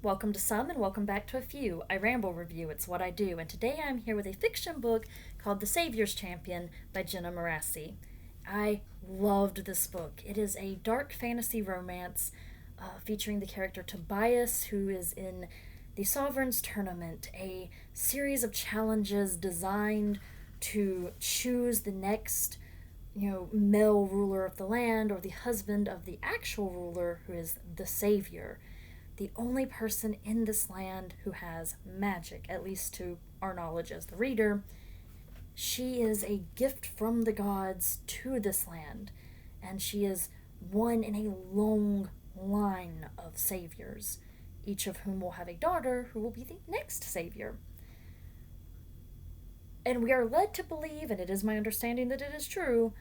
Welcome to some and welcome back to a few. I ramble review, it's what I do, and today I'm here with a fiction book called The Savior's Champion by Jenna Marassi. I loved this book. It is a dark fantasy romance featuring the character Tobias, who is in the Sovereign's Tournament, a series of challenges designed to choose the next male ruler of the land or the husband of the actual ruler who is the savior, the only person in this land who has magic, at least to our knowledge as the reader. She is a gift from the gods to this land, and she is one in a long line of saviors, each of whom will have a daughter who will be the next savior. And we are led to believe, and it is my understanding that it is true,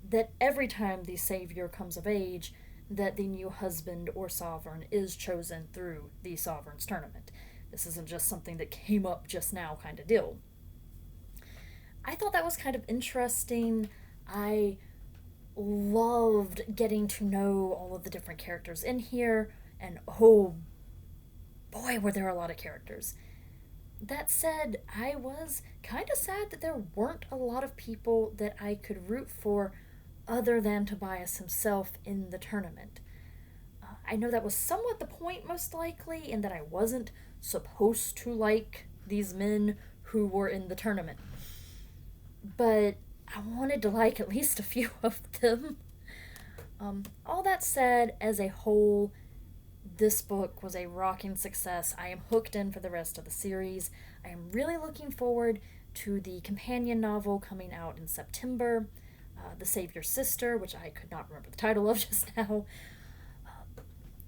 that every time the savior comes of age, that the new husband or sovereign is chosen through the Sovereign's Tournament. This isn't just something that came up just now kind of deal. I thought that was kind of interesting. I loved getting to know all of the different characters in here, and oh boy, were there a lot of characters. That said, I was kind of sad that there weren't a lot of people that I could root for other than Tobias himself in the tournament. I know that was somewhat the point, most likely, in that I wasn't supposed to like these men who were in the tournament. But I wanted to like at least a few of them. All that said, as a whole, this book was a rocking success. I am hooked in for the rest of the series. I am really looking forward to the companion novel coming out in September, The Savior's Sister, which I could not remember the title of just now.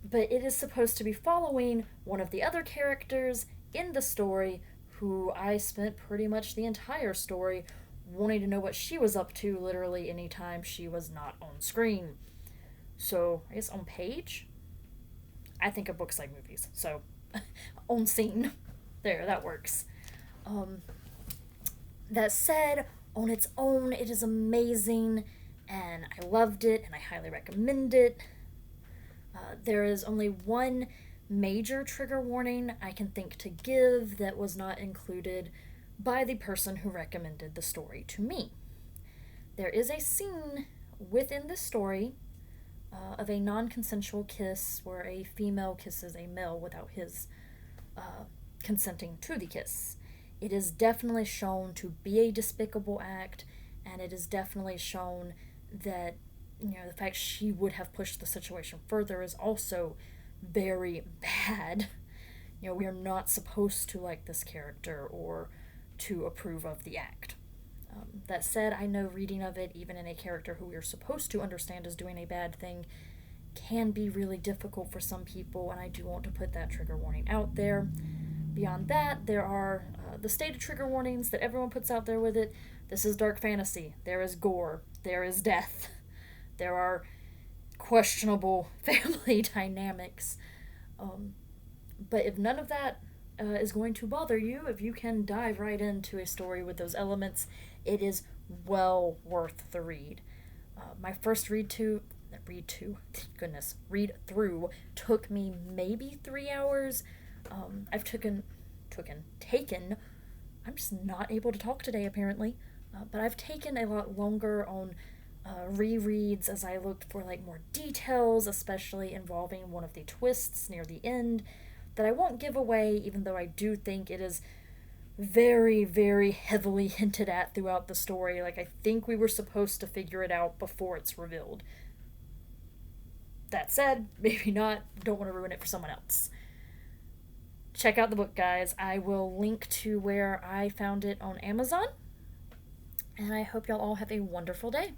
But it is supposed to be following one of the other characters in the story who I spent pretty much the entire story wanting to know what she was up to literally anytime she was not on screen. So, I guess on page? I think of books like movies, so on scene. There, that works. That said, on its own, it is amazing, and I loved it, and I highly recommend it. There is only one major trigger warning I can think to give that was not included by the person who recommended the story to me. There is a scene within the story of a non-consensual kiss where a female kisses a male without his consenting to the kiss. It is definitely shown to be a despicable act, and it is definitely shown that the fact she would have pushed the situation further is also very bad. We are not supposed to like this character or to approve of the act. That said, I know reading of it, even in a character who we are supposed to understand as doing a bad thing, can be really difficult for some people, and I do want to put that trigger warning out there. Beyond that, there are the stated trigger warnings that everyone puts out there with it. This is dark fantasy. There is gore. There is death. There are questionable family dynamics. But if none of that is going to bother you, if you can dive right into a story with those elements, it is well worth the read. My first read through took me maybe 3 hours. I've taken, I'm just not able to talk today apparently, but I've taken a lot longer on rereads as I looked for more details, especially involving one of the twists near the end that I won't give away, even though I do think it is very, very heavily hinted at throughout the story. I think we were supposed to figure it out before it's revealed. That said, maybe not. Don't want to ruin it for someone else. Check out the book, guys. I will link to where I found it on Amazon. And I hope y'all all have a wonderful day.